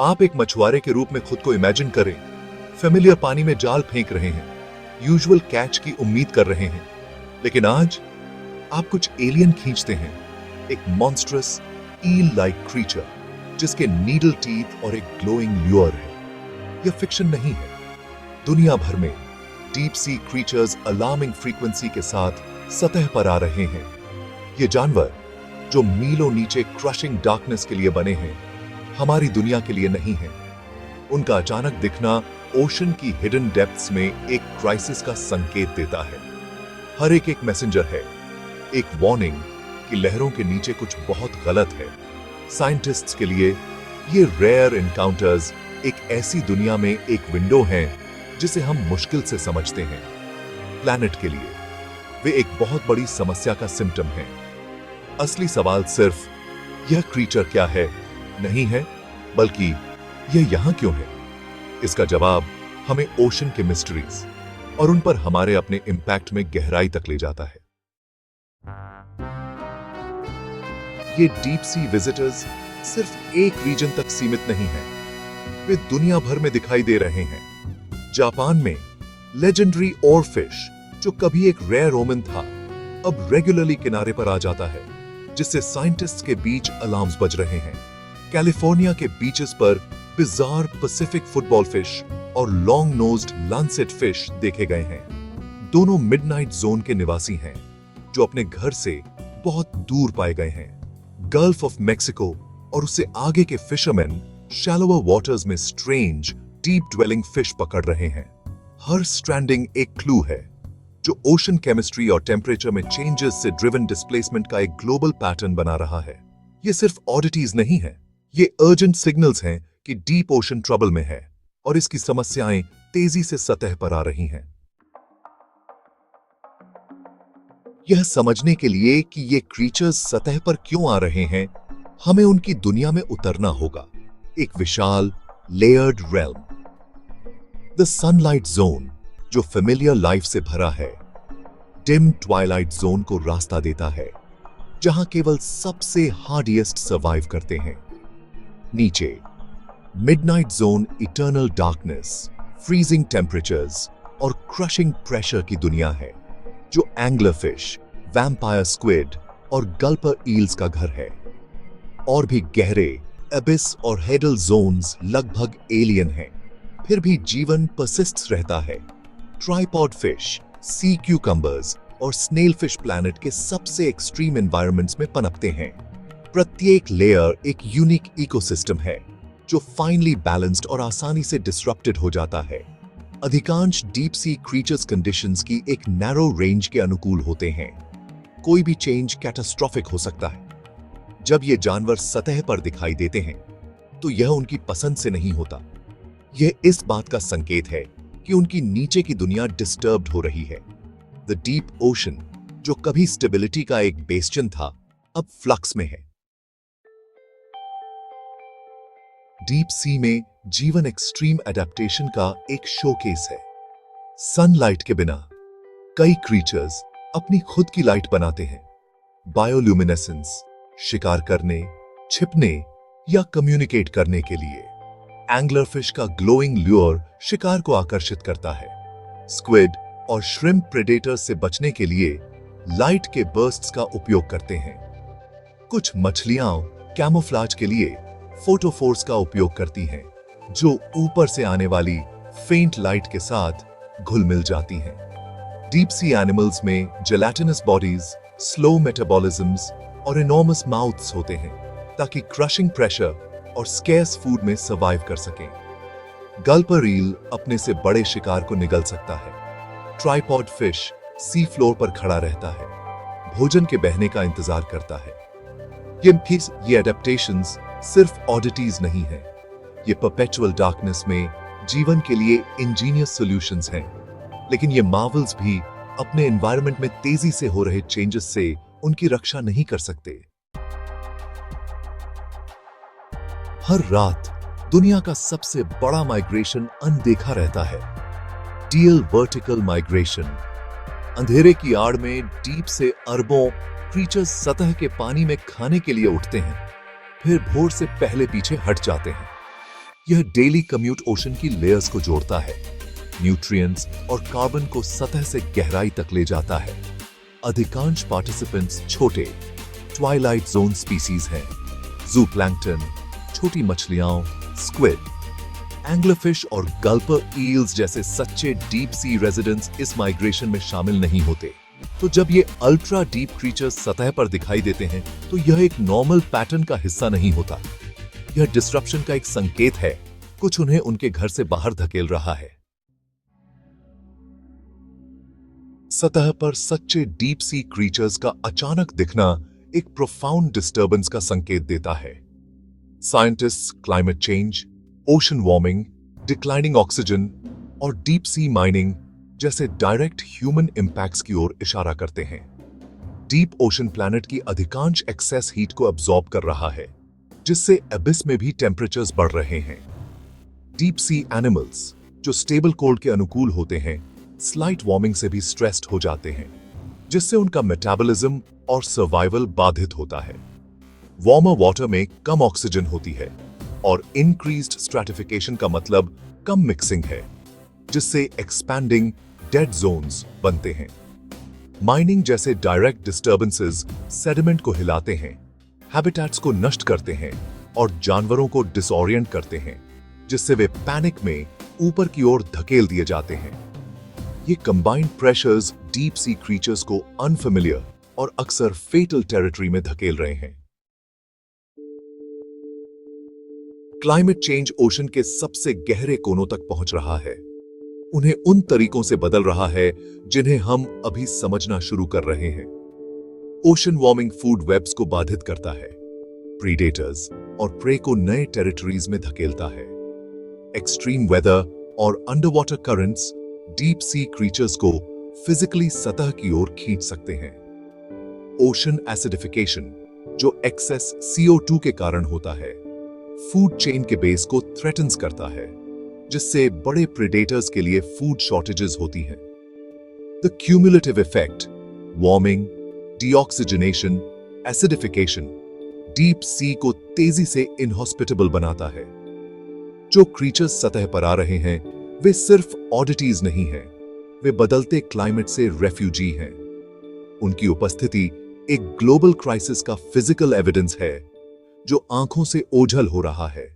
आप एक मछुआरे के रूप में खुद को इमेजिन करें। फेमिलियर पानी में जाल फेंक रहे हैं, यूजुअल कैच की उम्मीद कर रहे हैं, लेकिन आज आप कुछ एलियन खींचते हैं, एक मॉन्स्ट्रस ईल लाइक क्रीचर जिसके नीडल टीथ और एक ग्लोइंग ल्यूर है। यह फिक्शन नहीं है। दुनिया भर में deep sea creatures alarming frequency के साथ सतह पर आ रहे हैं। ये जानवर जो मीलों नीचे क्रशिंग डार्कनेस के लिए बने हैं, हमारी दुनिया के लिए नहीं है। उनका अचानक दिखना ओशन की हिडन डेप्थ्स में एक क्राइसिस का संकेत देता है। हर एक मैसेंजर है, एक वार्निंग कि लहरों के नीचे कुछ बहुत गलत है। साइंटिस्ट्स के लिए ये रेयर एनकाउंटर्स एक ऐसी दुनिया में एक विंडो है जिसे हम मुश्किल से समझते हैं। प्लैनेट के लिए वे एक बहुत बड़ी समस्या का सिम्टम है। असली सवाल सिर्फ यह क्रीचर क्या है नहीं है, बल्कि यह यहां क्यों है। इसका जवाब हमें ओशन के मिस्ट्रीज और उन पर हमारे अपने इंपैक्ट में गहराई तक ले जाता है। ये डीप सी विजिटर्स सिर्फ एक रीजन तक सीमित नहीं है, वे दुनिया भर में दिखाई दे रहे हैं। जापान में लेजेंडरी ओरफिश जो कभी एक रेयर ओमेन था, अब रेगुलरली किनारे पर आ जाता है, जिससे साइंटिस्ट्स के बीच अलार्म्स बज रहे हैं। कैलिफोर्निया के बीचेस पर बिजार पैसिफिक फुटबॉल फिश और लॉन्ग नोज्ड लांसेट फिश देखे गए हैं। दोनों मिडनाइट जोन के निवासी हैं, जो अपने घर से बहुत दूर पाए गए हैं। गल्फ ऑफ मेक्सिको और उससे आगे के फिशरमैन शैलोअर वाटर्स में स्ट्रेंज डीप ड्वेलिंग फिश पकड़ रहे हैं। हर स्ट्रैंडिंग एक क्लू है जो ओशन केमिस्ट्री और टेम्परेचर में चेंजेस से ड्रिवन डिस्प्लेसमेंट का एक ग्लोबल पैटर्न बना रहा है। ये सिर्फ ऑडिटीज नहीं है, ये अर्जेंट सिग्नल्स हैं कि डीप ओशन ट्रबल में है और इसकी समस्याएं तेजी से सतह पर आ रही हैं। यह समझने के लिए कि ये क्रीचर्स सतह पर क्यों आ रहे हैं, हमें उनकी दुनिया में उतरना होगा। एक विशाल layered realm, the sunlight zone जो फेमिलियर लाइफ से भरा है, डिम ट्वाइलाइट जोन को रास्ता देता है, जहां केवल सबसे हार्डिएस्ट सर्वाइव करते हैं। नीचे midnight zone eternal darkness, freezing temperatures और क्रशिंग प्रेशर की दुनिया है, जो एंग्लर फिश, वैम्पायर स्क्विड और गल्पर ईल्स का घर है। और भी गहरे एबिस और हेडल जोन्स लगभग एलियन हैं, फिर भी जीवन परसिस्ट रहता है। ट्राइपॉड फिश, सी क्यूकम्बर्स और स्नेल फिश प्लैनेट के सबसे एक्सट्रीम एनवायरनमेंट्स में पनपते हैं। प्रत्येक लेयर एक यूनिक इकोसिस्टम है जो फाइनली बैलेंस्ड और आसानी से डिसरप्टेड हो जाता है। अधिकांश डीप सी क्रीचर्स कंडीशंस की एक नैरो रेंज के अनुकूल होते हैं। कोई भी चेंज कैटास्ट्रोफिक हो सकता है। जब ये जानवर सतह पर दिखाई देते हैं तो यह उनकी पसंद से नहीं होता। यह इस बात का संकेत है कि उनकी नीचे की दुनिया डिस्टर्ब्ड हो रही है। द डीप ओशन जो कभी स्टेबिलिटी का एक बेस्टियन था, अब फ्लक्स में है। डीप सी में जीवन एक्सट्रीम एडेप्टेशन का एक शोकेस है। सनलाइट के बिना कई क्रीचर्स अपनी खुद की लाइट बनाते हैं। बायोल्यूमिनेसेंस, शिकार करने, छिपने या कम्युनिकेट करने के लिए। एंग्लर फिश का ग्लोइंग ल्यूर शिकार को आकर्षित करता है। स्क्विड और श्रिम्प प्रेडेटर्स से बचने के लिए लाइट के बर्स्ट्स का उपयोग करते हैं। कुछ मछलियां कैमोफ्लाज के लिए फोटोफोर्स का उपयोग करती हैं, जो ऊपर से आने वाली फेंट लाइट के साथ घुल मिल जाती हैं। डीप सी एनिमल्स में जेलेटिनस बॉडीज, स्लो मेटाबॉलिज्म्स और इनॉर्मस माउथ्स होते हैं ताकि क्रशिंग प्रेशर और स्केर्स फूड में सर्वाइव कर सकें। गल्पर ईल अपने से बड़े शिकार को निगल सकता है। ट्राइपॉड फिश सी फ्लोर पर खड़ा रहता है, भोजन के बहने का इंतजार करता है। ये एडेप्टेशंस सिर्फ ऑडिटीज नहीं है, ये परपेचुअल डार्कनेस में जीवन के लिए इंजीनियस सॉल्यूशंस हैं। लेकिन ये मार्वल्स भी अपने एनवायरनमेंट में तेजी से हो रहे चेंजेस से उनकी रक्षा नहीं कर सकते। हर रात दुनिया का सबसे बड़ा माइग्रेशन अनदेखा रहता है, डील वर्टिकल माइग्रेशन। अंधेरे की आड़ में डीप से अरबों क्रीचर्स सतह के पानी में खाने के लिए उठते हैं, फिर भोर से पहले पीछे हट जाते हैं। यह डेली कम्यूट ओशन की लेयर्स को जोड़ता है, न्यूट्रिएंट्स और कार्बन को सतह से गहराई तक ले जाता है। अधिकांश पार्टिसिपेंट्स छोटे ट्वाइलाइट जोन स्पीसीज हैं। ज़ूप्लैंक्टन, छोटी मछलियां, स्क्विड, एंग्लरफिश और गल्पर ईल्स जैसे सच्चे डीप सी रेजिडेंट्स इस माइग्रेशन में शामिल नहीं होते। तो जब ये अल्ट्रा डीप क्रीचर्स सतह पर दिखाई देते हैं तो यह एक नॉर्मल पैटर्न का हिस्सा नहीं होता। यह डिस्ट्रप्शन का एक संकेत है, कुछ उन्हें उनके घर से बाहर धकेल रहा है। सतह पर सच्चे डीप सी क्रीचर्स का अचानक दिखना एक प्रोफाउंड डिस्टर्बेंस का संकेत देता है। Scientists climate change, ocean warming, declining oxygen और डीप सी माइनिंग जैसे डायरेक्ट ह्यूमन इंपैक्ट्स की ओर इशारा करते हैं। डीप ओशन प्लैनेट की अधिकांश एक्सेस हीट को अब्सॉर्ब कर रहा है, जिससे एबिस में भी टेम्परेचर्स बढ़ रहे हैं। डीप सी एनिमल्स जो स्टेबल कोल्ड के अनुकूल होते हैं, स्लाइट वार्मिंग से भी स्ट्रेस्ड हो जाते हैं, जिससे उनका मेटाबॉलिज्म और सर्वाइवल बाधित होता है। वार्मर वाटर में कम ऑक्सीजन होती है और इंक्रीज्ड स्ट्रैटिफिकेशन का मतलब कम मिक्सिंग है, जिससे एक्सपैंडिंग डेड जोन्स बनते हैं। माइनिंग जैसे डायरेक्ट डिस्टर्बेंसेस सेडिमेंट को हिलाते हैं, हैबिटेट्स को नष्ट करते हैं और जानवरों को डिसओरिएंट करते हैं, जिससे वे पैनिक में ऊपर की ओर धकेल दिए जाते हैं। ये combined pressures deep sea creatures को अनफेमिलियर और अक्सर फेटल टेरिटरी में धकेल रहे हैं। क्लाइमेट चेंज ओशन के सबसे गहरे कोनों तक पहुंच रहा है, उन्हें उन तरीकों से बदल रहा है जिन्हें हम अभी समझना शुरू कर रहे हैं। ओशन वार्मिंग फूड वेब्स को बाधित करता है, प्रीडेटर्स और प्रे को नए टेरिटरीज में धकेलता है। एक्सट्रीम वेदर और underwater currents deep sea creatures को फिजिकली सतह की ओर खींच सकते हैं। ओशन एसिडिफिकेशन जो एक्सेस CO2 के कारण होता है, फूड चेन के बेस को थ्रेटन्स करता है, जिससे बड़े प्रेडेटर्स के लिए फूड शॉर्टेजेस होती हैं। The cumulative effect, warming, deoxygenation, acidification deep sea को तेजी से इनहॉस्पिटेबल बनाता है। जो क्रीचर्स सतह पर आ रहे हैं वे सिर्फ ऑडिटीज नहीं हैं, वे बदलते क्लाइमेट से रेफ्यूजी हैं। उनकी उपस्थिति एक ग्लोबल क्राइसिस का फिजिकल एविडेंस है जो आंखों से ओझल हो रहा है।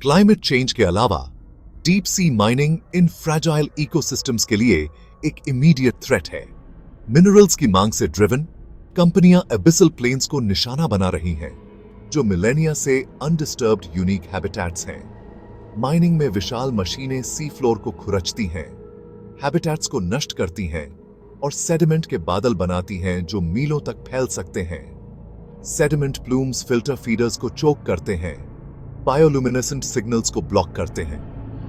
क्लाइमेट चेंज के अलावा डीप सी माइनिंग इन फ्रैजाइल इकोसिस्टम्स के लिए एक इमीडिएट थ्रेट है। मिनरल्स की मांग से ड्रिवन कंपनियां एबिसल प्लेन्स को निशाना बना रही हैं, जो मिलेनिया से अनडिस्टर्ब्ड यूनिक हैबिटेट्स हैं। माइनिंग में विशाल मशीनें सी फ्लोर को खुरचती हैं, हैबिटेट्स को नष्ट करती हैं और सेडिमेंट के बादल बनाती हैं जो मीलों तक फैल सकते हैं। सेडिमेंट प्लूम्स फिल्टर फीडर्स को चोक करते हैं, बायोलुमिनेसेंट सिग्नल्स को ब्लॉक करते हैं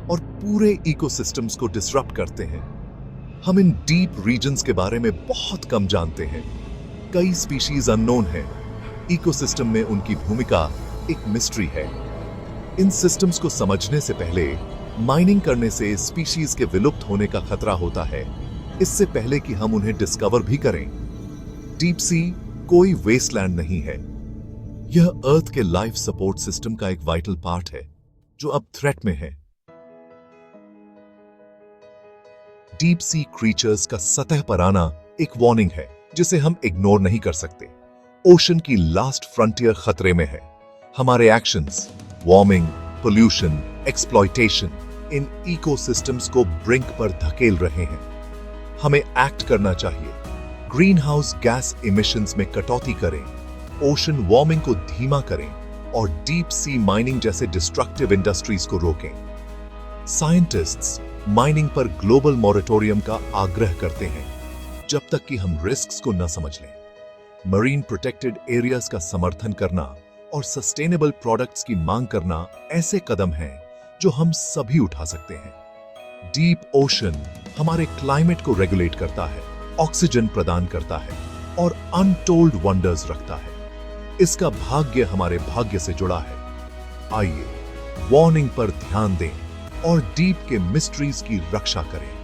और पूरे इकोसिस्टम्स को डिसरप्ट करते हैं। हम इन डीप रीजन्स के बारे में बहुत कम जानते हैं। कई स्पीशीज अननोन हैं। इकोसिस्टम में उनकी भूमिका एक मिस्ट्री है। इन सिस्टम्स को समझने से पहले माइनिंग करने से स्पीशीज के विलुप्त होने का खतरा होता है, इससे पहले कि हम उन्हें डिस्कवर भी करें। डीप सी कोई वेस्टलैंड नहीं है। यह अर्थ के लाइफ सपोर्ट सिस्टम का एक वाइटल पार्ट है जो अब थ्रेट में है। डीप सी क्रीचर्स का सतह पर आना एक वार्निंग है जिसे हम इग्नोर नहीं कर सकते। ओशन की लास्ट फ्रंटियर खतरे में है। हमारे एक्शंस, वार्मिंग, पोल्यूशन, एक्सप्लॉयटेशन इन इकोसिस्टम्स को ब्रिंक पर धकेल रहे हैं। हमें एक्ट करना चाहिए। ग्रीन हाउस गैस इमिशंस में कटौती करें, ओशन वार्मिंग को धीमा करें और डीप सी माइनिंग जैसे डिस्ट्रक्टिव इंडस्ट्रीज को रोकें। साइंटिस्ट्स माइनिंग पर ग्लोबल मॉरेटोरियम का आग्रह करते हैं जब तक कि हम रिस्क्स को न समझ लें। मरीन प्रोटेक्टेड एरियाज का समर्थन करना और सस्टेनेबल प्रोडक्ट्स की मांग करना ऐसे कदम हैं जो हम सभी उठा सकते हैं। डीप ओशन हमारे क्लाइमेट को रेगुलेट करता है, ऑक्सीजन प्रदान करता है और अनटोल्ड वंडर्स रखता है। इसका भाग्य हमारे भाग्य से जुड़ा है। आइए वार्निंग पर ध्यान दें और डीप के मिस्ट्रीज की रक्षा करें।